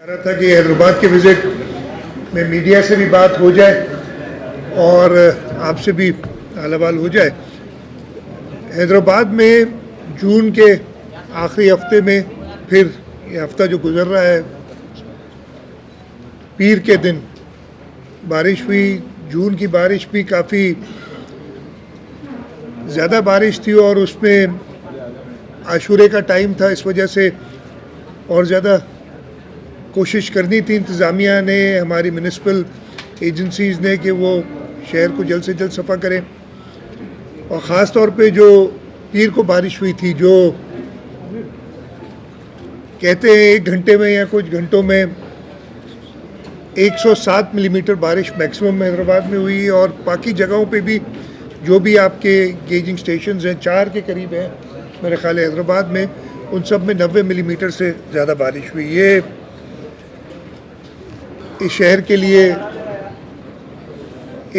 कह रहा था कि हैदराबाद के विज़िट में मीडिया से भी बात हो जाए और आपसे भी हाल हो जाए। हैदराबाद में जून के आखिरी हफ्ते में, फिर ये हफ्ता जो गुजर रहा है, पीर के दिन बारिश हुई। जून की बारिश भी काफ़ी ज़्यादा बारिश थी और उसमें आशूरे का टाइम था, इस वजह से और ज़्यादा कोशिश करनी थी इंतज़ामिया ने, हमारी म्यूनिसिपल एजेंसीज़ ने, कि वो शहर को जल्द से जल्द सफ़ा करें। और ख़ास तौर पे जो पीर को बारिश हुई थी, जो कहते हैं 1 घंटे में या कुछ घंटों में 107 मिलीमीटर बारिश मैक्सिमम हैदराबाद में हुई। और बाकी जगहों पे भी जो भी आपके गेजिंग स्टेशंस हैं, 4 के करीब हैं मेरे ख्याल है हैदराबाद में, उन सब में 90 मिलीमीटर से ज़्यादा बारिश हुई। ये इस शहर के लिए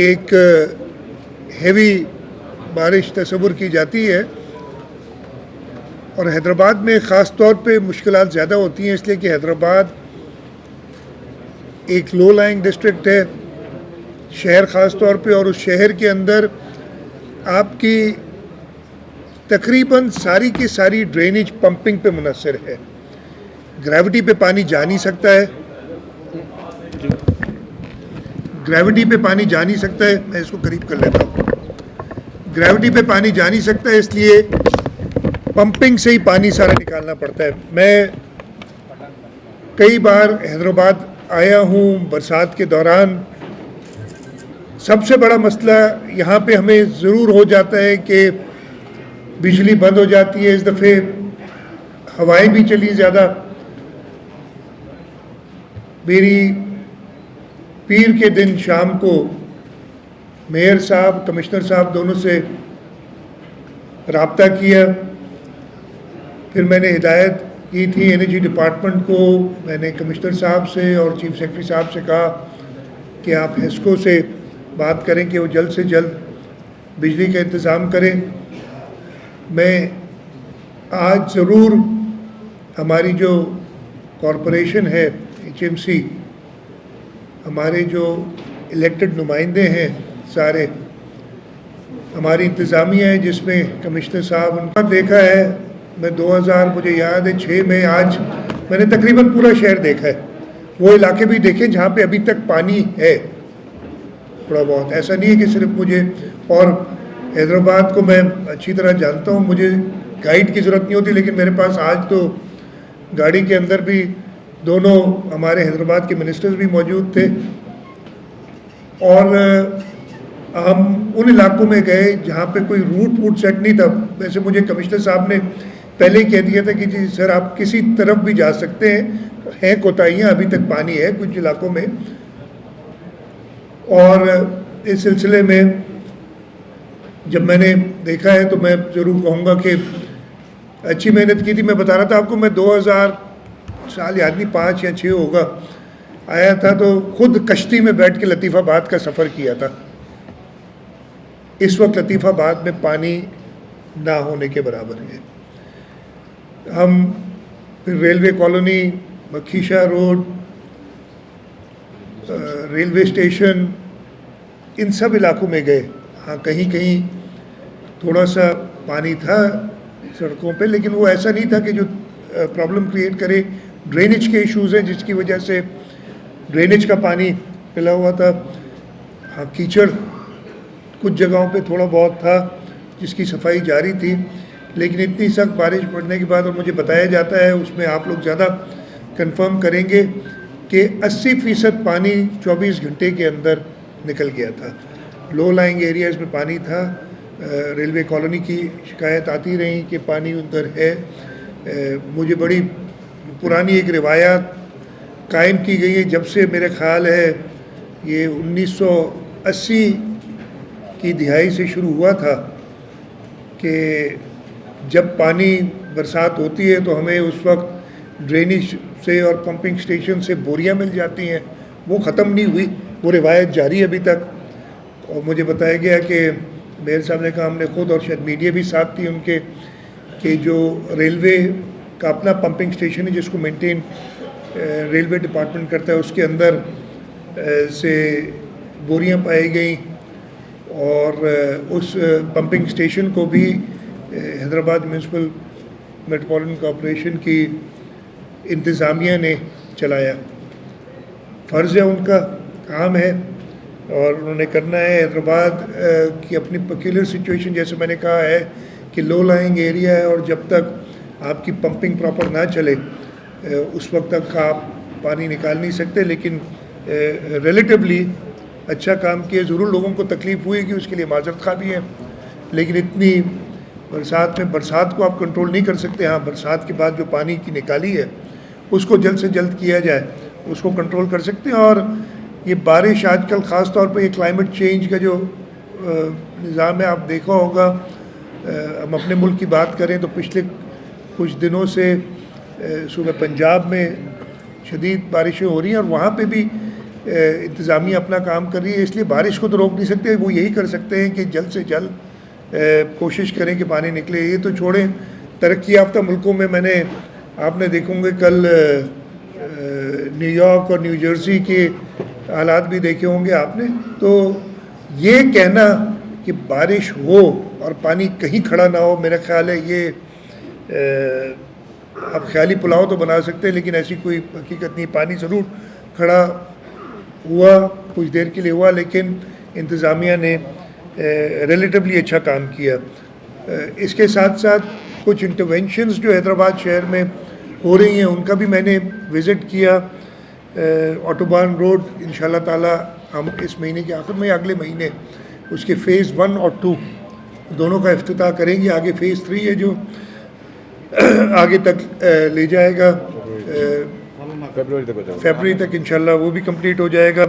एक हेवी बारिश तस्वुर की जाती है। और हैदराबाद में ख़ास तौर पे मुश्किलात ज़्यादा होती हैं, इसलिए कि हैदराबाद एक लो लाइंग डिस्ट्रिक्ट है, शहर ख़ास तौर पे, और उस शहर के अंदर आपकी तकरीबन सारी की सारी ड्रेनेज पंपिंग पे मुनहसर है। ग्रेविटी पे पानी जा नहीं सकता है, ग्रेविटी पे पानी जा नहीं सकता है। मैं इसको करीब कर लेता हूँ। ग्रेविटी पे पानी जा नहीं सकता है, इसलिए पंपिंग से ही पानी सारा निकालना पड़ता है। मैं कई बार हैदराबाद आया हूँ बरसात के दौरान। सबसे बड़ा मसला यहाँ पे हमें ज़रूर हो जाता है कि बिजली बंद हो जाती है। इस दफ़े हवाएं भी चली ज़्यादा। मेरी पीर के दिन शाम को मेयर साहब, कमिश्नर साहब दोनों से रब्ता किया। फिर मैंने हिदायत की थी एनर्जी डिपार्टमेंट को, मैंने कमिश्नर साहब से और चीफ सेक्रेटरी साहब से कहा कि आप हेस्को से बात करें कि वो जल्द से जल्द बिजली का इंतज़ाम करें। मैं आज ज़रूर हमारी जो कॉरपोरेशन है HMC, हमारे जो इलेक्टेड नुमाइंदे हैं सारे, हमारी इंतज़ामिया है जिसमें कमिश्नर साहब, उनका देखा है। मैं 2000 मुझे याद है 6 में, आज मैंने तकरीबन पूरा शहर देखा है। वो इलाके भी देखे जहाँ पे अभी तक पानी है थोड़ा बहुत। ऐसा नहीं है कि सिर्फ मुझे, और हैदराबाद को मैं अच्छी तरह जानता हूँ, मुझे गाइड की ज़रूरत नहीं होती, लेकिन मेरे पास आज तो गाड़ी के अंदर भी दोनों हमारे हैदराबाद के मिनिस्टर्स भी मौजूद थे। और हम उन इलाकों में गए जहाँ पे कोई रूट सेट नहीं था। वैसे मुझे कमिश्नर साहब ने पहले ही कह दिया था कि जी सर, आप किसी तरफ भी जा सकते हैं कोताहियाँ, अभी तक पानी है कुछ इलाकों में। और इस सिलसिले में जब मैंने देखा है तो मैं ज़रूर कहूँगा कि अच्छी मेहनत की थी। मैं बता रहा था आपको, मैं 2000 साल याद नहीं, 5 या 6 होगा, आया था तो खुद कश्ती में बैठ के लतीफ़ाबाद का सफ़र किया था। इस वक्त लतीफ़ाबाद में पानी ना होने के बराबर है। हम फिर railway colony, Makhisha road, railway station, इन सब इलाकों में गए। हाँ, कहीं कहीं थोड़ा सा पानी था सड़कों पे, लेकिन वो ऐसा नहीं था कि जो प्रॉब्लम क्रिएट करे। ड्रेनेज के इश्यूज़ हैं जिसकी वजह से ड्रेनेज का पानी फैला हुआ था। हाँ, कीचड़ कुछ जगहों पे थोड़ा बहुत था जिसकी सफाई जारी थी, लेकिन इतनी सख्त बारिश पड़ने के बाद, और मुझे बताया जाता है, उसमें आप लोग ज़्यादा कंफर्म करेंगे, कि 80% पानी 24 घंटे के अंदर निकल गया था। लो लाइंग एरियाज़ में पानी था। रेलवे कॉलोनी की शिकायत आती रही कि पानी उधर है। मुझे बड़ी पुरानी एक रिवायत कायम की गई है, जब से मेरे ख़्याल है ये 1980 की दिहाई से शुरू हुआ था, कि जब पानी बरसात होती है तो हमें उस वक्त ड्रेनेज से और पंपिंग स्टेशन से बोरियां मिल जाती हैं। वो ख़त्म नहीं हुई, वो रिवायत जारी है अभी तक। और मुझे बताया गया कि मेयर साहब ने कहा, हमने खुद, और शायद मीडिया भी साथ थी उनके, कि जो रेलवे का अपना पंपिंग स्टेशन है जिसको मेंटेन रेलवे डिपार्टमेंट करता है उसके अंदर से बोरियां पाई गई और उस पंपिंग स्टेशन को भी हैदराबाद म्यूनसिपल मेट्रोपॉलिटन कॉरपोरेशन की इंतज़ामिया ने चलाया। फ़र्ज़ है, उनका काम है और उन्होंने करना है। हैदराबाद की अपनी पक्यूलर सिचुएशन, जैसे मैंने कहा है कि लो लाइंग एरिया है और जब तक आपकी पंपिंग प्रॉपर ना चले उस वक्त तक आप पानी निकाल नहीं सकते। लेकिन रिलेटिवली अच्छा काम किया। ज़रूर लोगों को तकलीफ़ हुई कि उसके लिए माजरत खा भी है, लेकिन इतनी बरसात में बरसात को आप कंट्रोल नहीं कर सकते। हाँ, बरसात के बाद जो पानी की निकाली है उसको जल्द से जल्द किया जाए, उसको कंट्रोल कर सकते हैं। और ये बारिश आजकल ख़ास तौर पे ये क्लाइमेट चेंज का जो निज़ाम है, आप देखा होगा, हम अपने मुल्क की बात करें तो पिछले कुछ दिनों से सूबे पंजाब में शदीद बारिशें हो रही हैं और वहाँ पे भी इंतज़ामिया अपना काम कर रही है। इसलिए बारिश को तो रोक नहीं सकते, वो यही कर सकते हैं कि जल्द से जल्द कोशिश करें कि पानी निकले। ये तो छोड़ें, तरक्की याफ्ता मुल्कों में आपने देखोगे कल न्यूयॉर्क और न्यू जर्सी के हालात भी देखे होंगे आपने। तो ये कहना कि बारिश हो और पानी कहीं खड़ा ना हो, मेरा ख्याल है ये आप ख्याली पुलाव तो बना सकते हैं लेकिन ऐसी कोई हकीकत नहीं। पानी ज़रूर खड़ा हुआ, कुछ देर के लिए हुआ, लेकिन इंतज़ामिया ने रिलेटिवली अच्छा काम किया। इसके साथ साथ कुछ इंटरवेंशंस जो हैदराबाद शहर में हो रही हैं उनका भी मैंने विज़िट किया। ऑटोबान रोड इंशाल्लाह ताला हम इस महीने के आखिर में या अगले महीने उसके फ़ेज़ 1 और 2 दोनों का इफ्तिताह करेंगे। आगे फ़ेज़ 3 है जो आगे तक ले जाएगा, फरवरी तक इंशाल्लाह वो भी कंप्लीट हो जाएगा।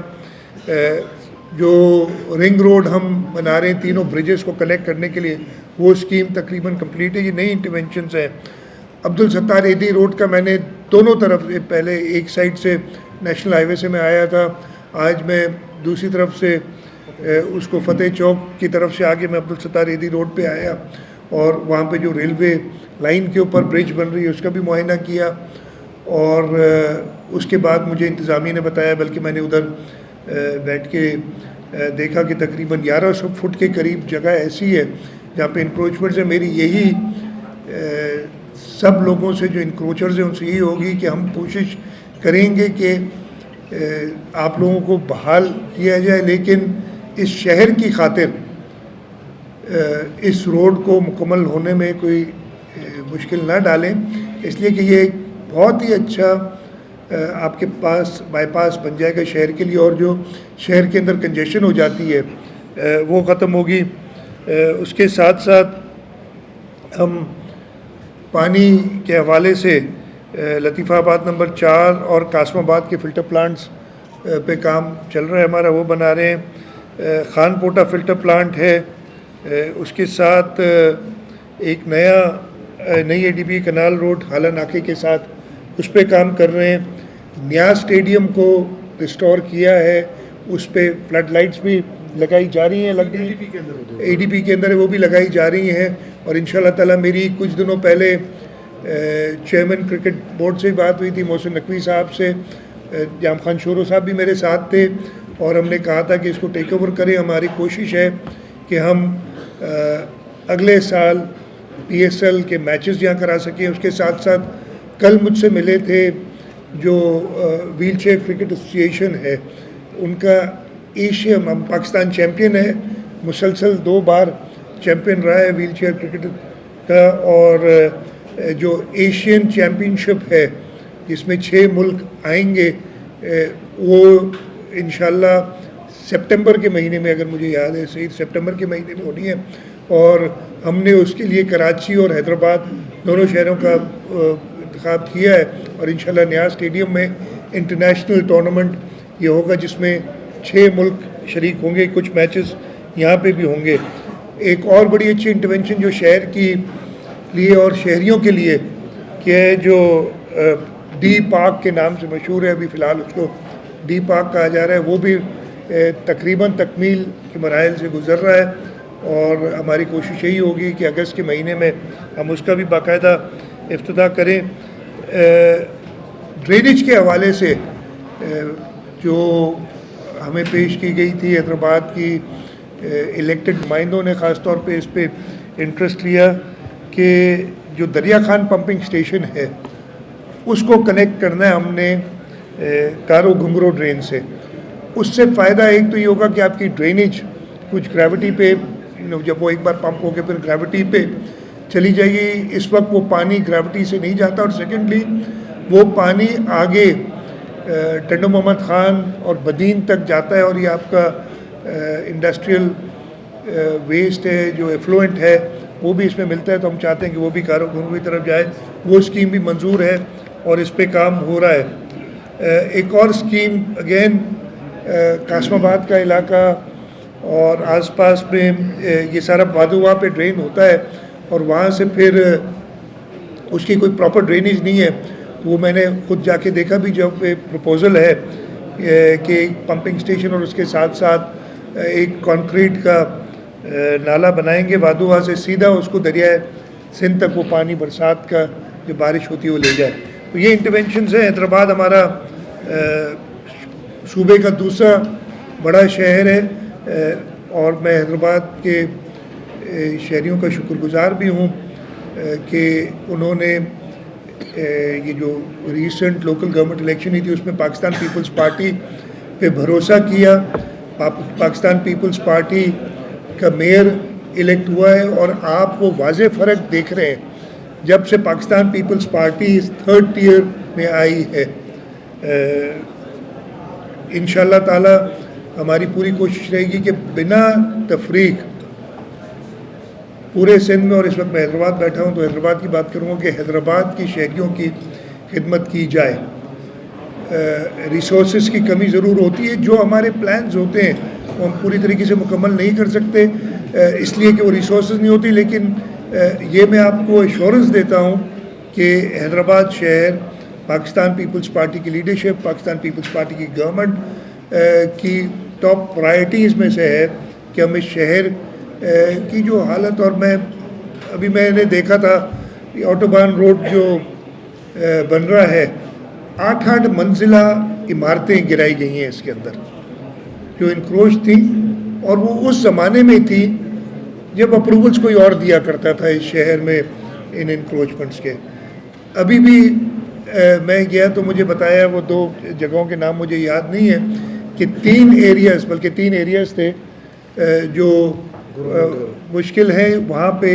जो रिंग रोड हम बना रहे हैं तीनों ब्रिजेस को कनेक्ट करने के लिए, वो स्कीम तकरीबन कंप्लीट है। ये नई इंटरवेंशंस हैं। अब्दुल सत्तार एदी रोड का मैंने दोनों तरफ से, पहले एक साइड से नेशनल हाईवे से मैं आया था, आज मैं दूसरी तरफ से उसको फतेह चौक की तरफ से आगे मैं अब्दुल सत्तार एदी रोड पे आया और वहाँ पे जो रेलवे लाइन के ऊपर ब्रिज बन रही है उसका भी मुआयना किया। और उसके बाद मुझे इंतज़ामिया ने बताया, बल्कि मैंने उधर बैठ के देखा कि तकरीबन 1100 फुट के करीब जगह ऐसी है जहाँ पे इंक्रोचमेंट्स है। मेरी यही सब लोगों से जो इंक्रोचर्स हैं उनसे यही होगी कि हम कोशिश करेंगे कि आप लोगों को बहाल किया जाए, लेकिन इस शहर की खातिर इस रोड को मुकम्मल होने में कोई मुश्किल ना डालें, इसलिए कि ये एक बहुत ही अच्छा आपके पास बाईपास बन जाएगा शहर के लिए और जो शहर के अंदर कंजेशन हो जाती है वो ख़त्म होगी। उसके साथ साथ हम पानी के हवाले से लतीफ़ाबाद नंबर 4 और कासमाबाद के फ़िल्टर प्लांट्स पे काम चल रहा है हमारा, वो बना रहे हैं। खानपोटा फ़िल्टर प्लांट है, उसके साथ एक नई ADB कनाल रोड हाला नाके के साथ उस पर काम कर रहे हैं। न्याज स्टेडियम को रिस्टोर किया है, उस पर फ्लड लाइट्स भी लगाई जा रही हैं, ADB के अंदर है, वो भी लगाई जा रही हैं। और इंशाल्लाह ताला मेरी कुछ दिनों पहले चेयरमैन क्रिकेट बोर्ड से बात हुई थी, मोहसिन नकवी साहब से, जाम खान शोरो साहब भी मेरे साथ थे और हमने कहा था कि इसको टेक ओवर करें। हमारी कोशिश है कि हम अगले साल PSL के मैचेस यहाँ करा सकें। उसके साथ साथ कल मुझसे मिले थे जो व्हील चेयर क्रिकेट एसोसिएशन है, उनका एशिया पाकिस्तान चैम्पियन है, मुसलसल 2 बार चैम्पियन रहा है व्हील चेयर क्रिकेट का। और जो एशियन चैम्पियनशिप है जिसमें 6 मुल्क आएंगे, वो इंशाल्लाह सितंबर के महीने में, अगर मुझे याद है सही, सितंबर के महीने में होनी है। और हमने उसके लिए कराची और हैदराबाद दोनों शहरों का इंतखाब किया है और इंशाल्लाह न्याज स्टेडियम में इंटरनेशनल टूर्नामेंट ये होगा जिसमें 6 मुल्क शरीक होंगे, कुछ मैचेस यहाँ पे भी होंगे। एक और बड़ी अच्छी इंटरवेंशन जो शहर की लिए और शहरियों के लिए कि है, जो डी पार्क के नाम से मशहूर है, अभी फ़िलहाल उसको डी पार्क कहा जा रहा है, वो भी तकरीबन तकमील के मराहिल से गुज़र रहा है। और हमारी कोशिश यही होगी कि अगस्त के महीने में हम उसका भी बाकायदा इफ्तिताह करें। ड्रेनेज के हवाले से जो हमें पेश की गई थी, हैदराबाद की इलेक्टेड नुमाइंदों ने ख़ास तौर पे इस पे इंटरेस्ट लिया कि जो दरिया खान पंपिंग स्टेशन है उसको कनेक्ट करना है हमने कारो घुंगरो ड्रेन से। उससे फ़ायदा एक तो ये होगा कि आपकी ड्रेनेज कुछ ग्रेविटी पे जब वो एक बार पंप होके फिर ग्रेविटी पे चली जाएगी, इस वक्त वो पानी ग्रेविटी से नहीं जाता, और सेकेंडली वो पानी आगे टंडो मोहम्मद ख़ान और बदीन तक जाता है, और ये आपका इंडस्ट्रियल वेस्ट है जो एफ्लुएंट है वो भी इसमें मिलता है। तो हम चाहते हैं कि वो भी कारो घुंगरू की तरफ जाए, वो स्कीम भी मंजूर है और इस पे काम हो रहा है। एक और स्कीम अगेन कासमाबाद का इलाका और आसपास में ये सारा वादुआ पे ड्रेन होता है और वहाँ से फिर उसकी कोई प्रॉपर ड्रेनेज नहीं है। वो मैंने खुद जाके देखा भी, जब एक प्रपोज़ल है कि एक पंपिंग स्टेशन और उसके साथ साथ एक कंक्रीट का नाला बनाएंगे वादुआ से सीधा उसको दरिया सिंध तक वो पानी बरसात का जो बारिश होती है वो ले जाए। तो ये इंटरवेंशंस हैं। हैदराबाद हमारा सूबे का दूसरा बड़ा शहर है और मैं हैदराबाद के शहरियों का शुक्रगुजार भी हूँ कि उन्होंने ये जो रीसेंट लोकल गवर्नमेंट इलेक्शन हुई थी उसमें पाकिस्तान पीपल्स पार्टी पे भरोसा किया। पाकिस्तान पीपल्स पार्टी का मेयर इलेक्ट हुआ है और आप वो वाज़े फ़र्क देख रहे हैं जब से पाकिस्तान पीपल्स पार्टी इस थर्ड टियर में आई है। इंशाअल्लाह ताला हमारी पूरी कोशिश रहेगी कि बिना तफरीक पूरे सिंध में, और इस वक्त मैं हैदराबाद बैठा हूँ तो हैदराबाद की बात करूँगा कि हैदराबाद की शहरियों की खिदमत की जाए। रिसोर्सेज की कमी ज़रूर होती है, जो हमारे प्लान्स होते हैं वो हम पूरी तरीके से मुकम्मल नहीं कर सकते इसलिए कि वो रिसोर्सेज नहीं होती, लेकिन ये मैं आपको एश्योरेंस देता हूँ कि हैदराबाद शहर पाकिस्तान पीपल्स पार्टी की लीडरशिप, पाकिस्तान पीपल्स पार्टी की गवर्नमेंट की टॉप प्रायोरिटीज़ में से है कि हम इस शहर की जो हालत, और मैंने देखा था ऑटोबान रोड जो बन रहा है 8-8 मंजिला इमारतें गिराई गई हैं इसके अंदर जो इनक्रोच थी, और वो उस ज़माने में थी जब अप्रूवल्स कोई और दिया करता था इस शहर में इन इनक्रोचमेंट्स के। अभी भी मैं गया तो मुझे बताया, वो 2 जगहों के नाम मुझे याद नहीं है, कि 3 एरियाज़ थे जो मुश्किल है। वहाँ पे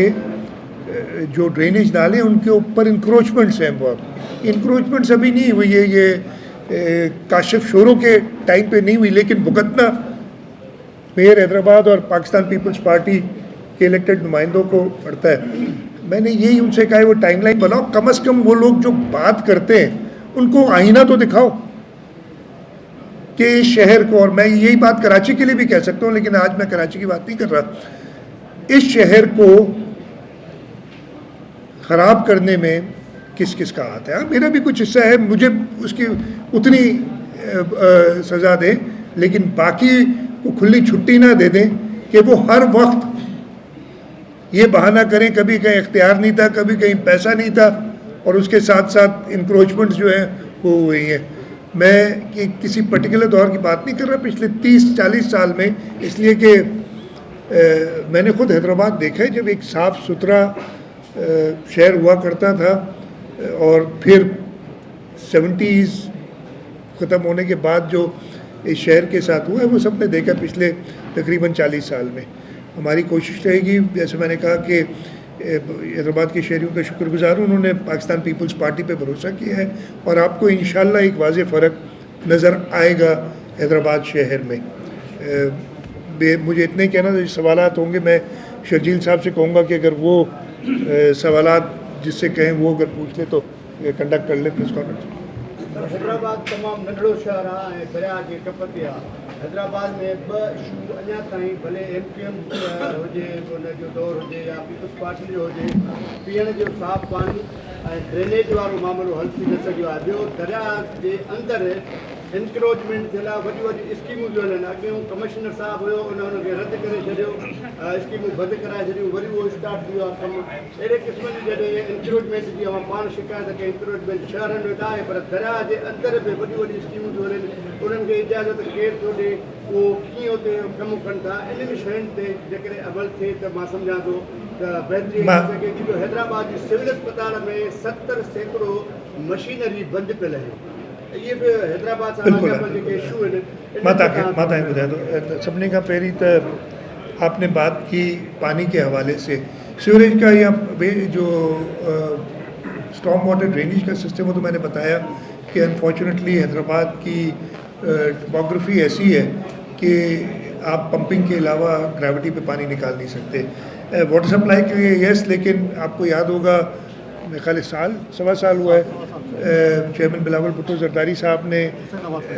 जो ड्रेनेज नाले उनके ऊपर इंक्रोचमेंट्स हैं, बहुत इंक्रोचमेंट्स अभी नहीं हुई है, ये काशिफ शोरों के टाइम पे नहीं हुई, लेकिन भुगतना मेयर हैदराबाद और पाकिस्तान पीपल्स पार्टी के इलेक्टेड नुमाइंदों को पड़ता है। मैंने यही उनसे कहा है वो टाइमलाइन बनाओ, कम से कम वो लोग जो बात करते हैं उनको आईना तो दिखाओ कि इस शहर को, और मैं यही बात कराची के लिए भी कह सकता हूँ लेकिन आज मैं कराची की बात नहीं कर रहा, इस शहर को ख़राब करने में किस किस का हाथ है। मेरा भी कुछ हिस्सा है, मुझे उसकी उतनी सज़ा दें, लेकिन बाकी को खुली छुट्टी ना दे दें कि वो हर वक्त ये बहाना करें कभी कहीं इख्तियार नहीं था, कभी कहीं पैसा नहीं था, और उसके साथ साथ इंक्रोचमेंट्स जो हैं वो हुई हैं। मैं किसी पर्टिकुलर दौर की बात नहीं कर रहा, पिछले 30-40 साल में, इसलिए कि मैंने खुद हैदराबाद देखा है जब एक साफ़ सुथरा शहर हुआ करता था, और फिर 70s ख़त्म होने के बाद जो इस शहर के साथ हुआ है वो सब ने देखा पिछले तकरीबन 40 साल में। हमारी कोशिश रहेगी, जैसे मैंने कहा कि हैदराबाद के शहरियों का शुक्रगुजार हूँ, उन्होंने पाकिस्तान पीपल्स पार्टी पे भरोसा किया है, और आपको इंशाल्लाह एक वाज़े फ़र्क नज़र आएगा हैदराबाद शहर में। मुझे इतने कहना जो सवालात होंगे मैं शर्जील साहब से कहूँगा कि अगर वो सवालात जिससे कहें वो अगर पूछ ले तो कंडक्ट कर ले प्रेस कॉन्फ्रेंस। हैदराबाद तमाम नंढड़ो शहर आहे, दरिया के टप ते आहे। हैदराबाद में 2 इशू अञा ताईं भले MPM हुजे, उन जो दौर हुजे या पीपल्स पार्टी जो हुजे, पीअण जो साफ़ पानी ड्रेनेज वारो मामलो हल थी न सघियो आहे। ॿियो दरिया जे अंदरि इंक्रोचमेंट जे लाइ वॾी वॾी स्कीमूं जो आहिनि। अॻियों कमिश्नर साहिबु हुयो उनखे रद्द करे छॾियो, स्कीमूं बंदि कराए छॾियूं, वरी उहो स्टार्ट थी वियो आहे कमु। अहिड़े क़िस्म जी जॾहिं इंक्रोचमेंट जी पाण शिकायत कई, इंक्रोचमेंट शहरनि में आहे पर दरिया जे अंदरि बि वॾी वॾी स्कीमूं जो आहिनि, उन्हनि खे इजाज़त केरु थो ॾिए, उहो कीअं उते कमु कनि था। इन्हनि शयुनि ते जेकॾहिं अमल थिए त मां सम्झां थो त बहितरी थी सघे थी। जो हैदराबाद जी सिविल अस्पताल में 70% मशीनरी बंदि पियल आहे। ये भी हैदराबाद सां जेके इशू आहिनि मां तव्हांखे ॿुधायां थो। सभिनी खां पहिरीं त आपने बात की पानी के हवाले से, सीवरेज का या जो स्टॉर्म वाटर ड्रेनेज का सिस्टम हो, तो मैंने बताया कि अनफॉर्चुनेटली हैदराबाद की टोपोग्राफी ऐसी है कि आप पंपिंग के अलावा ग्रेविटी पे पानी निकाल नहीं सकते। वाटर सप्लाई के लिए यस, लेकिन आपको याद होगा मेरे ख्याल सवा साल हुआ है चेयरमैन बिलावल भुट्टो जरदारी साहब ने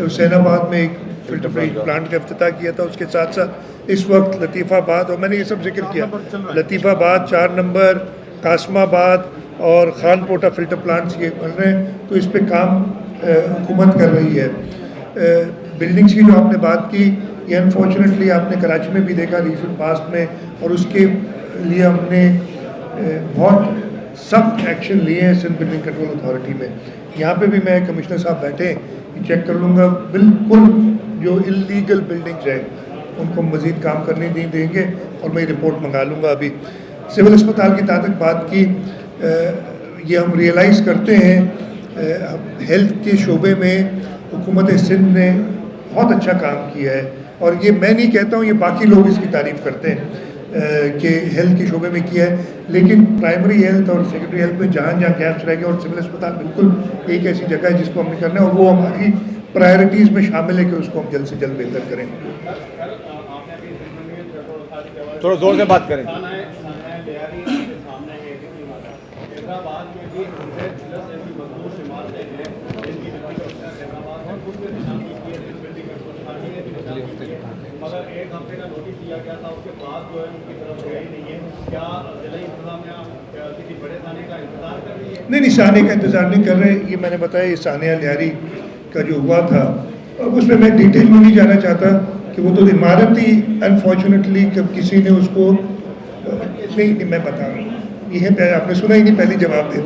हुसैनाबाद में एक फिल्टर प्लांट का इफ्तिताह किया था। उसके साथ साथ इस वक्त लतीफ़ाबाद, और मैंने ये सब जिक्र किया, लतीफ़ाबाद 4 नंबर, कासमाबाद और खानपोटा फिल्टर प्लांट्स ये बन रहे हैं। तो इस पे काम हुकूमत कर रही है। बिल्डिंग्स की जो आपने बात की, ये अनफॉर्चुनेटली आपने कराची में भी देखा रिसेंट पास्ट में, और उसके लिए हमने बहुत सख्त एक्शन लिए हैं सिंध बिल्डिंग कंट्रोल अथॉरिटी में। यहाँ पे भी मैं कमिश्नर साहब बैठे चेक कर लूँगा, बिल्कुल जो इलीगल बिल्डिंग्स हैं उनको मज़ीद काम करने नहीं देंगे, और मैं रिपोर्ट मंगा लूँगा। अभी सिविल अस्पताल की तातक बात की, ये हम रियलाइज़ करते हैं हेल्थ के शोबे में हुकूमत सिंध ने बहुत अच्छा काम किया है, और ये मैं नहीं कहता हूँ, ये बाकी लोग इसकी तारीफ़ करते हैं कि हेल्थ के शोबे में किया है। लेकिन प्राइमरी हेल्थ और सेकेंडरी हेल्थ में जहाँ जहाँ गैप्स रह गए, और सिविल अस्पताल बिल्कुल एक ऐसी जगह है जिसको हमने करना है, और वो हमारी प्रायोरिटीज़ में शामिल है कि उसको हम जल्द से जल्द बेहतर करें। थोड़ा जोर से बात करें। मगर एक हफ्ते का नोटिस दिया गया था, उसके बाद जो है उनकी तरफ गई नहीं है। क्या जिला इंतजामिया किसी बड़े थाने का इंतजार कर रही है? नहीं, साने का इंतज़ार नहीं कर रहे। ये मैंने बताया, ये सानिया लियारी का जो हुआ था, अब उसमें मैं डिटेल में नहीं जाना चाहता कि वो तो इमारत ही अनफॉर्चुनेटली कब किसी ने उसको नहीं मैं बता रहा हूँ, ये है आपने सुना ही नहीं, पहले जवाब दे।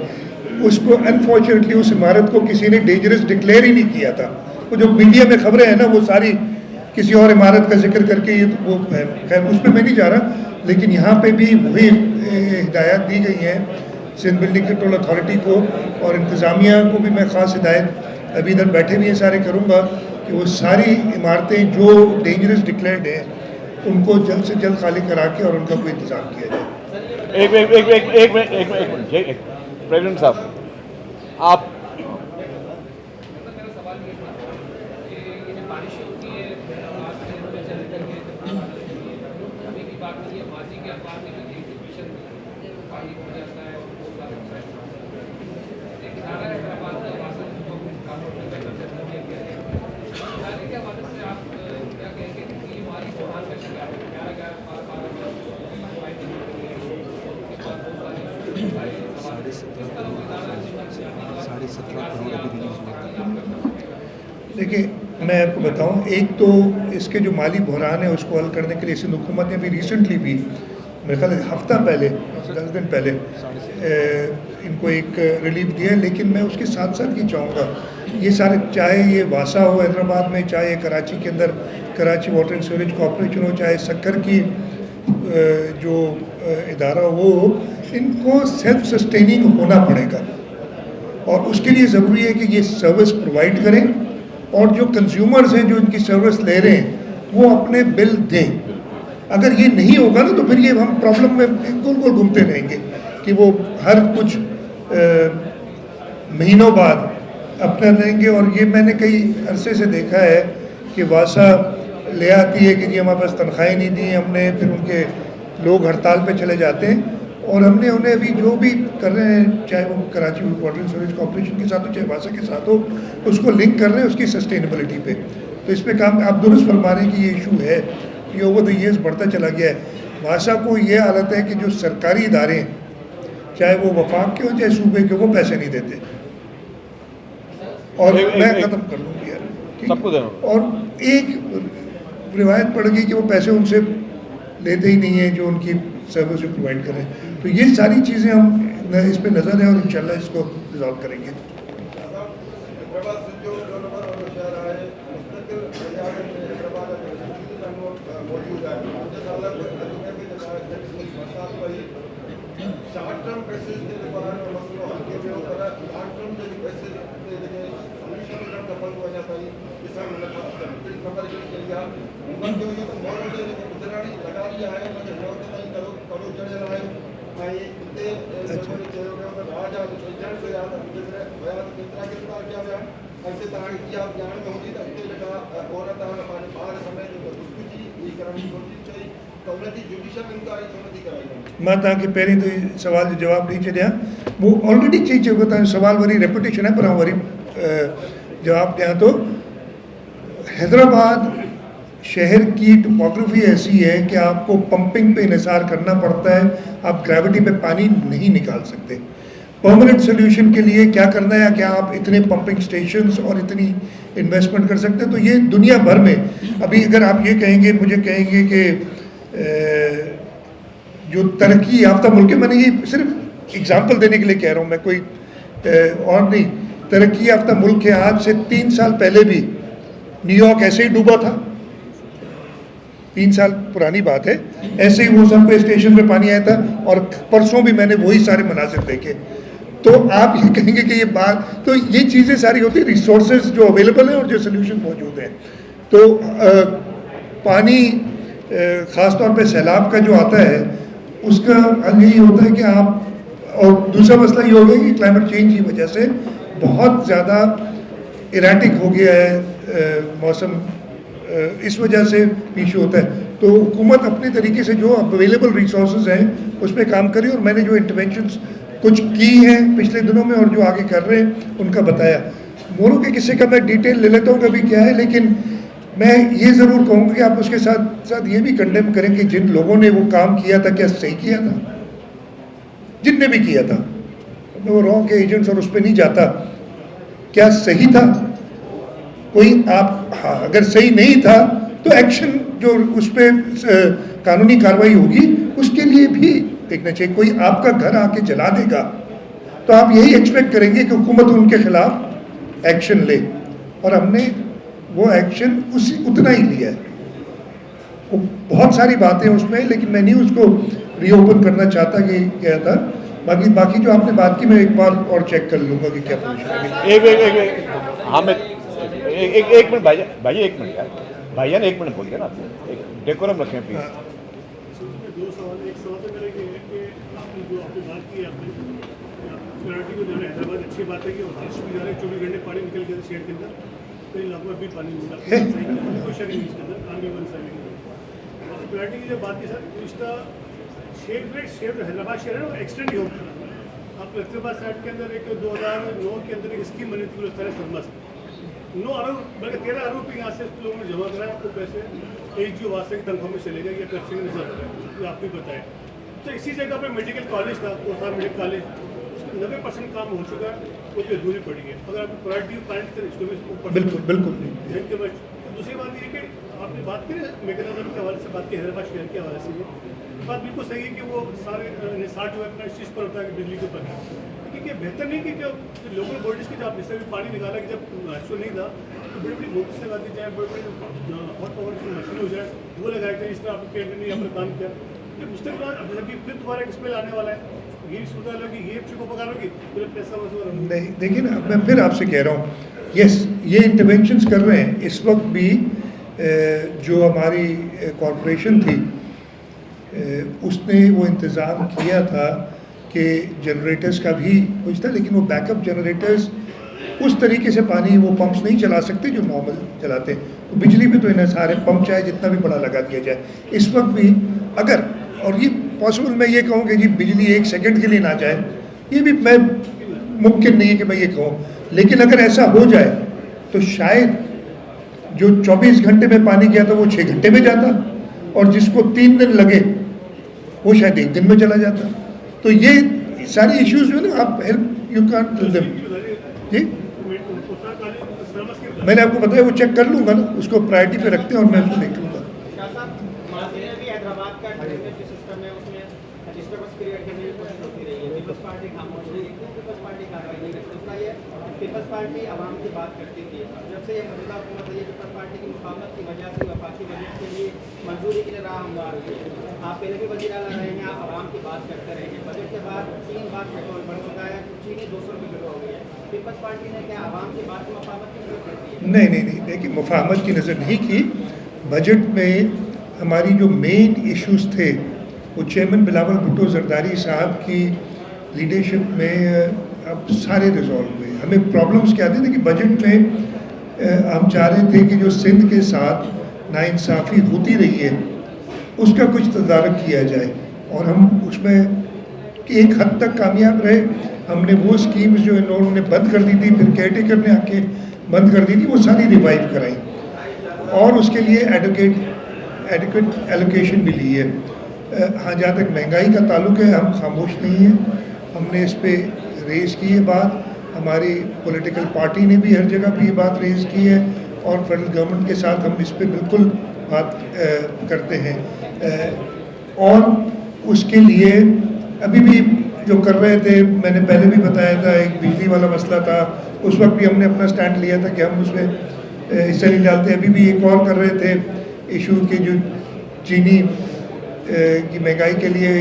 उसको अनफॉर्चुनेटली उस इमारत को किसी ने डेंजरस डिक्लेयर ही नहीं किया था। वो जो मीडिया में खबरें हैं ना, वो सारी किसी और इमारत का जिक्र करके, ये वो खैर उसमें मैं नहीं जा रहा। लेकिन यहाँ पे भी वही हिदायत दी गई हैं सिंध बिल्डिंग कंट्रोल अथॉरिटी को, और इंतज़ामिया को भी मैं ख़ास हिदायत अभी इधर बैठे भी हैं सारे करूँगा कि वो सारी इमारतें जो डेंजरस डिक्लेयर्ड हैं उनको जल्द से जल्द खाली करा के और उनका कोई इंतज़ाम किया जाए। एक मिनट प्रेसिडेंट साहब, आप देखिए, मैं आपको बताऊं, एक तो इसके जो माली बहरान है उसको हल करने के लिए सिंध हुकूमत ने भी रिसेंटली भी मेरे ख्याल हफ्ता पहले 10 दिन पहले इनको एक रिलीफ दिया है। लेकिन मैं उसके साथ साथ ये चाहूँगा, ये सारे, चाहे ये वासा हो हैदराबाद में, चाहे कराची के अंदर Karachi water and sewerage corporation हो, चाहे सक्कर की जो इदारा हो, इनको सेल्फ सस्टेनिंग होना पड़ेगा। और उसके लिए ज़रूरी है कि ये सर्विस प्रोवाइड करें, और जो कंज्यूमर्स हैं जो इनकी सर्विस ले रहे हैं वो अपने बिल दें। अगर ये नहीं होगा ना, तो फिर ये हम प्रॉब्लम में गोल गोल घूमते रहेंगे कि वो हर कुछ महीनों बाद अपना देंगे। और ये मैंने कई अरसे से देखा है कि वासा ले आती है कि जी हमारे पास तनख्वाहें नहीं दी हमने, फिर उनके लोग हड़ताल पे चले जाते हैं, और हमने उन्हें अभी जो भी कर रहे हैं, चाहे वो Karachi water and sewerage corporation के साथ हो, चाहे वासा के साथ हो, उसको लिंक कर रहे हैं उसकी सस्टेनेबिलिटी पे। तो इस पर काम आप दुरुस्त फरमा रहे हैं कि ये इशू है, ये ओवर द ईयर्स बढ़ता चला गया है। वासा को ये हालत है कि जो सरकारी इदारे हैं चाहे वो वफाक के हो चाहे सूबे के, वो पैसे नहीं देते। और मैं ख़त्म कर लूँगी यार, सबको देना। और एक रिवायत पड़ गई कि वो पैसे उनसे लेते ही नहीं है जो उनकी सर्विस प्रोवाइड करें। तो ये सारी चीज़ें हम इस पर नज़र है और इंशाल्लाह इसको रिजॉल्व करेंगे। मां तव्हांखे पहिरीं तो सवाल जो जवाब ॾेई छॾियां, वो ऑलरेडी चई चुको, तव्हांजो सवाल वरी रेपिटेशन है, पर आउं वरी जवाब ॾियां थो। हैदराबाद शहर की टोपोग्राफी ऐसी है कि आपको पंपिंग पे इन्हिसार करना पड़ता है, आप ग्रेविटी में पानी नहीं निकाल सकते। परमानेंट सोल्यूशन के लिए क्या करना है, क्या आप इतने पंपिंग स्टेशंस और इतनी इन्वेस्टमेंट कर सकते हैं? तो ये दुनिया भर में अभी अगर आप ये कहेंगे, मुझे कहेंगे कि जो तरक्की याफ्ता मुल्क है, मैंने ये सिर्फ एग्जांपल देने के लिए कह रहा हूँ, मैं कोई और नहीं, तरक्की याफ्ता मुल्क है। आज से 3 साल पहले भी न्यूयॉर्क ऐसे ही डूबा था, 3 साल पुरानी बात है, ऐसे ही वो सब पे स्टेशन पे पानी आया था, और परसों भी मैंने वही सारे मनाजिर देखे। तो आप ये कहेंगे कि ये बात, तो ये चीज़ें सारी होती है, रिसोर्सेज जो अवेलेबल हैं और जो सोल्यूशन मौजूद हैं। तो पानी ख़ास तौर पे सैलाब का जो आता है उसका हल यही होता है कि आप, और दूसरा मसला ये हो गया कि क्लाइमेट चेंज की वजह से बहुत ज़्यादा इराटिक हो गया है मौसम, इस वजह से इशू होता है। तो हुकूमत अपने तरीके से जो अवेलेबल रिसोर्सेज हैं उस पर काम करी, और मैंने जो इंटरवेंशंस कुछ की हैं पिछले दिनों में और जो आगे कर रहे हैं उनका बताया। मोरू के किस्से का मैं डिटेल ले लेता हूँ कभी क्या है, लेकिन मैं ये ज़रूर कहूँगा कि आप उसके साथ साथ ये भी कंडेम करें कि जिन लोगों ने वो काम किया था क्या सही किया था, जिनने भी किया था, मैं वो रॉन्ग के एजेंट्स और उस पर नहीं जाता, क्या सही था कोई? आप हाँ, अगर सही नहीं था तो एक्शन जो उस पर कानूनी कार्रवाई होगी उसके लिए भी देखना चाहिए। कोई आपका घर आके जला देगा तो आप यही एक्सपेक्ट करेंगे कि हुकूमत उनके खिलाफ एक्शन ले, और हमने वो एक्शन उतना ही लिया है। वो बहुत सारी बातें उसमें, लेकिन मैं नहीं उसको रीओपन करना चाहता कि क्या था। बाकी जो आपने बात की मैं एक बार और चेक कर लूँगा कि क्या पोजीशन है। एक मिनट भाई, एक मिनट यार, भाईजान 1 मिनट बोल दिया ना, एक डेकोरम रखें प्लीज। दो सवाल, एक सवाल तो मेरा ये है कि आपने जो आपने बात की, आपने प्लानिटी को जाना, हैदराबाद अच्छी बात है कि बारिश भी जा रही है, 24 घंटे पानी निकल गया शहर के अंदर, कई इलाकों में भी पानी मिला, कोई शक नहीं इसके अंदर, काम भी बन सकता है। प्लानिटी की जब बात की सर, रिश्ता शेयर हैदराबाद शहर है वो एक्सटेंड ही होगा। आप लखनऊबाद साइड के अंदर एक 2009 के अंदर एक स्कीम बनी थी गुलस्तान सरमस, 9 अरब बल्कि 13 अरब रुपये यहाँ से लोगों ने जमा कराया, आपको पैसे एक जो वास्तविक तनख्वाह में चलेगा या टैक्सी में रिजर्व है, आपको बताएं। तो इसी जगह पर मेडिकल कॉलेज था, कोसा मेडिकल कॉलेज, उसमें 90% काम हो चुका है, वो भी अधूरी पड़ी है। अगर आप प्रायोरिटी प्लांट करें इसको भी बिल्कुल दूसरी बात ये कि आपने बात की मैकेनिज्म के हवाले से बात की, हैदराबाद शहर के हवाले से ये बात बिल्कुल सही है कि वो सारे निसार जो है अपना इस चीज़ पर होता है कि बिजली के ऊपर, क्योंकि ये बेहतर नहीं कि जब लोकल बॉडीज़ की जब जिससे भी पानी निकाला कि जब एक्चुअल नहीं था तो बड़ी बड़ी मोटर्स लगा दी जाए, बड़ी बड़ी हॉट पावर की मशीन हो जाए, वो लगाए थे, इस तरह आपने पेंट नहीं अपना काम किया। जब उसके बाद अब जब फिर दोबारा एक स्पेल आने वाला है, ये सोचा लो कि ये चीज़ को पका लो कि पूरे पैसा वसूल नहीं। देखिए ना, मैं फिर आपसे कह रहा हूँ, यस ये इंटरवेंशंस कर रहे हैं। इस वक्त भी जो हमारी कॉरपोरेशन थी उसने वो इंतज़ाम किया था कि जनरेटर्स का भी कुछ था, लेकिन वो बैकअप जनरेटर्स उस तरीके से पानी वो पंप्स नहीं चला सकते जो नॉर्मल चलाते हैं। तो बिजली पे तो इन्हें सारे पंप चाहे जितना भी बड़ा लगा दिया जाए इस वक्त भी, अगर और ये पॉसिबल मैं ये कहूँ कि जी बिजली 1 सेकंड के लिए ना जाए, ये भी मैं मुमकिन नहीं है कि मैं ये कहूँ, लेकिन अगर ऐसा हो जाए तो शायद जो 24 घंटे में पानी गया था वो 6 घंटे में जाता, और जिसको 3 दिन लगे वो शायद 1 दिन में चला जाता। तो ये सारी इश्यूज जो है ना, आप help you can't do them. जी, मैंने आपको बताया, वो चेक कर लूँगा ना, उसको प्रायोरिटी पे रखते हैं और मैं उसको देख लूँगा। हैदराबाद का ड्रेनेज सिस्टम है, उसमें डिस्टर्बेंस क्रिएट करने की कोशिश होती रही है। पीपल्स पार्टी खामोश रही, पीपल्स पार्टी कार्रवाई नहीं करती। दूसरा ये पीपल्स पार्टी आवाम की बात करती थी। जब से ये मौजूदा हुकूमत है, ये पीपल्स पार्टी की मुफाहमत की वजह से वफाकी बजट के लिए मंजूरी के लिए राह हमवार हुई है। आप पहले भी वज़ीर आला रहे हैं, आप आवाम की बात करते रहे हैं। बजट के बाद 3 बार पेट्रोल बढ़ चुका है, चीनी 200 रुपये किलो हो गई है। पीपल्स पार्टी ने क्या आवाम की बात की मुफाहमत की नजर करती है? नहीं, देखिए, मुफाहमत की नज़र नहीं की। बजट में हमारी जो मेन इश्यूज थे वो चेयरमैन बिलावल भुट्टो जरदारी साहब की लीडरशिप में अब सारे रिजॉल्व हुए। हमें प्रॉब्लम्स क्या थी कि बजट में हम चाह रहे थे कि जो सिंध के साथ नाइंसाफ़ी होती रही है उसका कुछ तदारक किया जाए, और हम उसमें एक हद तक कामयाब रहे। हमने वो स्कीम्स जो इन्होंने बंद कर दी थी, फिर केयरटेकर ने आके बंद कर दी थी, वो सारी रिवाइव कराई, और उसके लिए एडिक्वेट एलोकेशन भी ली है। हाँ, जहाँ तक महंगाई का ताल्लुक है, हम खामोश नहीं हैं। हमने इस पे रेज़ की है बात, हमारी पॉलिटिकल पार्टी ने भी हर जगह पे ये बात रेज़ की है, और फेडरल गवर्नमेंट के साथ हम इस पे बिल्कुल बात करते हैं। और उसके लिए अभी भी जो कर रहे थे, मैंने पहले भी बताया था, एक बिजली वाला मसला था, उस वक्त भी हमने अपना स्टैंड लिया था कि हम उसमें हिस्सा नहीं डालते। अभी भी एक और कर रहे थे इशू के, जो चीनी की महंगाई के लिए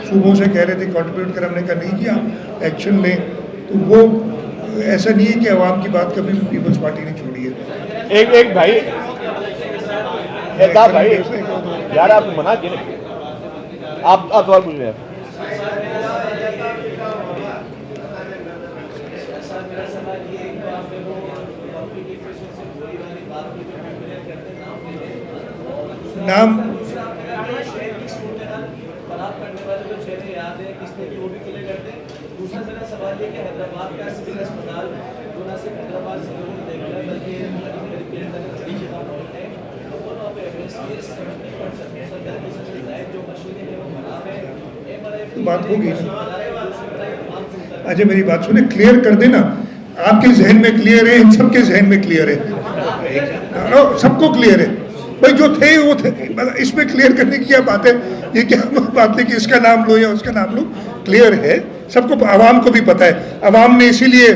सूबों से कह रहे थे कंट्रीब्यूट कर, हमने कहा नहीं किया, एक्शन लें। तो वो ऐसा नहीं है कि आवाम की बात कभी भी पीपल्स पार्टी ने छोड़ी है। एक भाई यार, आप मना किए, आप सवाल पूछ रहे हैं। नाम दूसरा मेरा सवाल ये कि हैदराबाद का सिविल अस्पताल जो ना सिर्फ हैदराबाद से लोगों ने देखा है, बल्कि जो मशीनें हैं वो खराब है। बात होगी। अच्छा, मेरी बात सुने, क्लियर कर देना, आपके जहन में क्लियर है, इन सबके जहन में क्लियर है, सबको क्लियर है भाई, जो थे वो थे। इसमें क्लियर करने की क्या बात है? ये क्या बात है कि इसका नाम लो या उसका नाम लो? क्लियर है सबको, आवाम को भी पता है। आवाम ने इसीलिए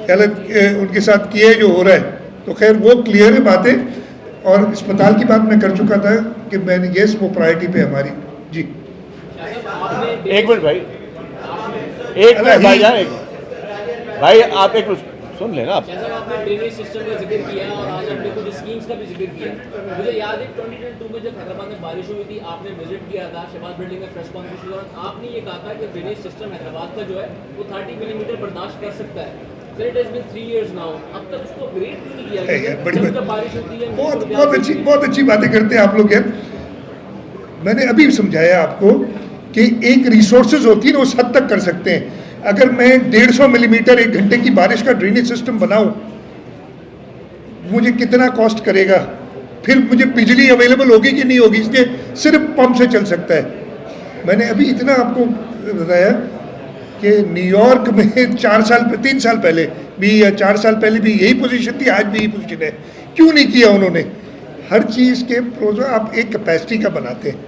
गलत उनके साथ किए जो हो रहा है, तो खैर वो क्लियर है बातें। और अस्पताल की बात मैं कर चुका था कि मैंने यस, वो प्रायोरिटी पे हमारी। जी, एक मिनट भाई, भाई आप एक सुन लेना आप। जैसा आपने ड्रेनेज सिस्टम का जिक्र किया और आज आपने कुछ स्कीम्स का भी जिक्र किया, मुझे याद है 2022 में जब हैदराबाद में बारिश हुई थी, आपने विजिट किया था शहबाज बिल्डिंग में प्रेस कॉन्फ्रेंस के दौरान, आपने ये कहा था कि ड्रेनेज सिस्टम हैदराबाद का जो है वो 30 मिलीमीटर बर्दाश्त कर सकता है। Sir, it has been 3 years now, अब तक उसको अपग्रेड क्यों नहीं किया गया? जब बारिश होती है, बहुत अच्छी बातें करते हैं आप लोग यार। मैंने अभी समझाया आपको कि एक रिसोर्सेज होती है ना, उस हद तक कर सकते हैं। अगर मैं 150 मिलीमीटर 1 घंटे की बारिश का ड्रेनेज सिस्टम बनाऊं, मुझे कितना कॉस्ट करेगा? फिर मुझे बिजली अवेलेबल होगी कि नहीं होगी? इसलिए सिर्फ पंप से चल सकता है। मैंने अभी इतना आपको बताया कि न्यूयॉर्क में 3 साल पहले भी या 4 साल पहले भी यही पोजीशन थी, आज भी यही पोजीशन है। क्यों नहीं किया उन्होंने? हर चीज़ के प्रोजेक्ट आप एक कैपेसिटी का बनाते हैं,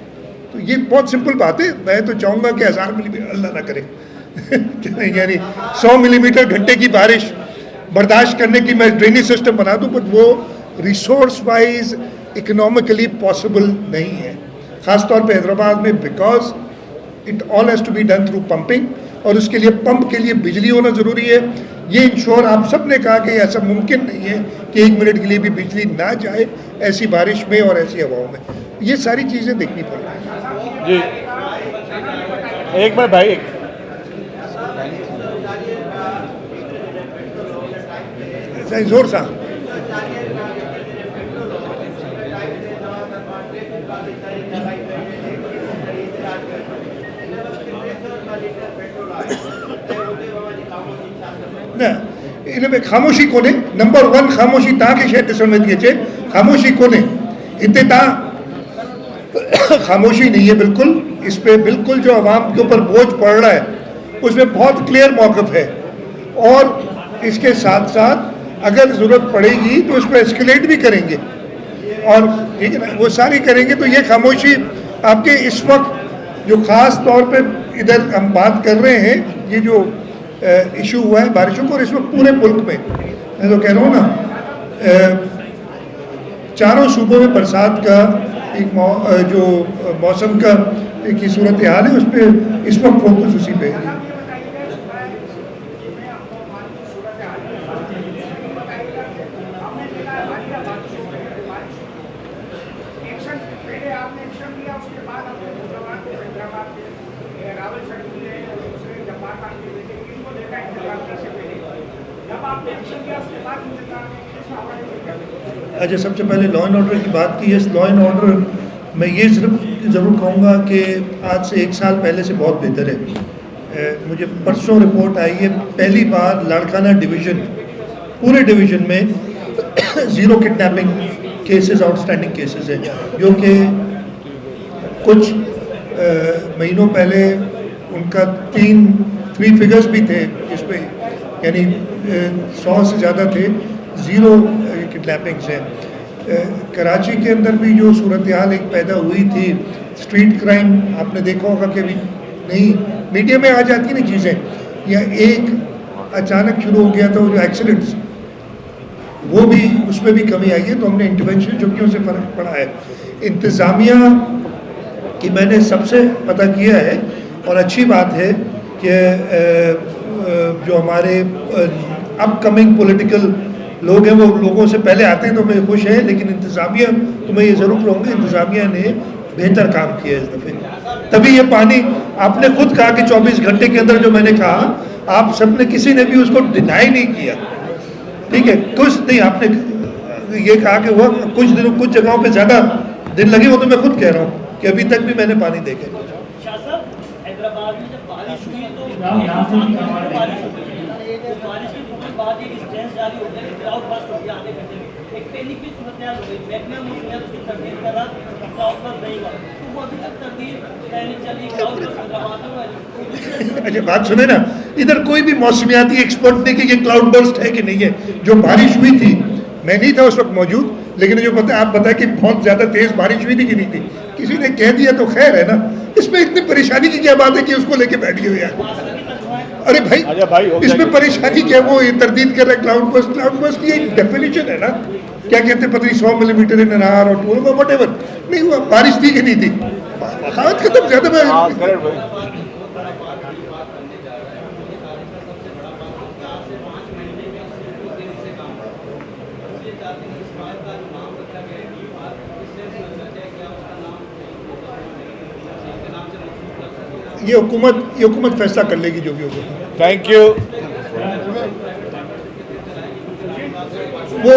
तो ये बहुत सिंपल बात है। मैं तो चाहूँगा कि 1000 मिलीमीटर, अल्लाह ना करे यानी 100 मिलीमीटर घंटे की बारिश बर्दाश्त करने की मैं ड्रेनेज सिस्टम बना दूं, बट वो रिसोर्स वाइज इकोनॉमिकली पॉसिबल नहीं है, ख़ासतौर पे हैदराबाद में, because it all has to be done through pumping, और उसके लिए पंप के लिए बिजली होना ज़रूरी है। ये इंश्योर आप सब ने कहा कि ऐसा मुमकिन नहीं है कि 1 मिनट के लिए भी बिजली ना जाए ऐसी बारिश में और ऐसी हवाओं में। ये सारी चीज़ें देखनी पड़ती हैं। जी, एक बार भाई, जोर सा न इनमें खामोशी कोने। नंबर 1 खामोशी तव्हांखे शइ ॾिसण में थी अचे, खामोशी कोने हिते। खामोशी नहीं है बिल्कुल। इस पे बिल्कुल जो आवाम के ऊपर बोझ पड़ रहा है उसमें बहुत क्लियर मौक़िफ़ है। और इसके साथ साथ अगर ज़रूरत पड़ेगी तो उसको एस्केलेट भी करेंगे, और ठीक है ना, वो सारी करेंगे। तो ये खामोशी आपके इस वक्त जो ख़ास तौर पे इधर हम बात कर रहे हैं, ये जो इशू हुआ है बारिशों को, और इस वक्त पूरे मुल्क में मैं तो कह रहा हूँ ना, चारों सूबों में बरसात का एक जो मौसम का की सूरत हाल है, उस पर इस वक्त फोकस उसी पे है। अच्छा, सबसे पहले लॉ एंड ऑर्डर की बात की है। लॉ एंड ऑर्डर मैं ये ज़रूर कहूँगा कि आज से 1 साल पहले से बहुत बेहतर है। मुझे परसों रिपोर्ट आई है, पहली बार लाड़काना डिवीज़न पूरे डिवीज़न में 0 किडनैपिंग केसेस, आउटस्टैंडिंग केसेस हैं, जो कि कुछ महीनों पहले उनका 3 फिगर्स भी थे इस पर, यानी 100 से ज़्यादा थे, 0 किडनैपिंग्स हैं। कराची के अंदर भी जो सूरत हाल एक पैदा हुई थी, स्ट्रीट क्राइम, आपने देखा होगा कि अभी नहीं मीडिया में आ जाती ना चीज़ें, या एक अचानक शुरू हो गया था वो जो एक्सीडेंट्स, वो भी उसमें भी कमी आई है। तो हमने इंटरवेंशन जो कि उससे फ़र्क पड़ा है। इंतज़ामिया की मैंने सबसे पता किया है, और अच्छी बात है कि जो हमारे अपकमिंग पॉलिटिकल लोग हैं वो लोगों से पहले आते हैं, तो मैं खुश है। लेकिन इंतज़ामिया, तो मैं ये ज़रूर कहूँगा, इंतज़ामिया ने बेहतर काम किया इस दफ़े। तभी ये पानी, आपने खुद कहा कि 24 घंटे के अंदर, जो मैंने कहा, आप सब ने किसी ने भी उसको डिनाई नहीं किया, ठीक है, कुछ नहीं, आपने ये कहा कि वह कुछ जगहों पे ज़्यादा दिन लगे, वो तो मैं खुद कह रहा हूँ कि अभी तक भी मैंने पानी देखे। हैदराबाद में जब बारिश हुई तो बारिश की बाद एक स्ट्रेस जारी हो गया, क्लाउड बस्ट हो गया आधे घंटे में, एक पैनिक की सूरत हो गई। मैक्सिमम उसकी तरदीद कर रहा, क्लाउड बस्ट नहीं हुआ, तो वो अभी तक तरदीद पैनिक चली, क्लाउड बस्ट हैदराबाद में। अच्छा, बात सुने ना, इधर कोई भी मौसमियाती एक्सपर्ट नहीं कि ये क्लाउड बर्स्ट है कि नहीं है। जो बारिश हुई थी, मैं नहीं था उस वक्त मौजूद, लेकिन जो पता आप बताएं कि बहुत ज़्यादा तेज़ बारिश हुई थी कि नहीं थी, किसी ने कह दिया तो खैर है ना, इसमें इतनी परेशानी की क्या बात है कि उसको लेके बैठ गए यार। अरे भाई इसमें परेशानी क्या, वो ये तरदीद कर रहा है क्लाउड बर्स्ट की एक डेफिनेशन है ना, क्या कहते हैं, पता नहीं 100 मिलीमीटर इन एन आवर और 2 व्हाटएवर, नहीं हुआ, बारिश थी कि नहीं थी, हाथ खत्म। ज़्यादा मैं ये हुकूमत फैसला कर लेगी जो भी होगा। Thank you. वो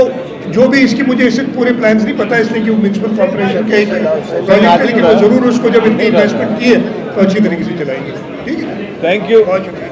जो भी इसकी, मुझे इससे पूरे प्लान्स नहीं पता, इसलिए कि वो म्यूनसिपल कॉर्पोरेशन के प्रोजेक्ट, लेकिन वो ज़रूर उसको जब इतनी इन्वेस्टमेंट की है तो अच्छी तरीके से चलाएंगे। ठीक है, थैंक यू। बहुत शुक्रिया।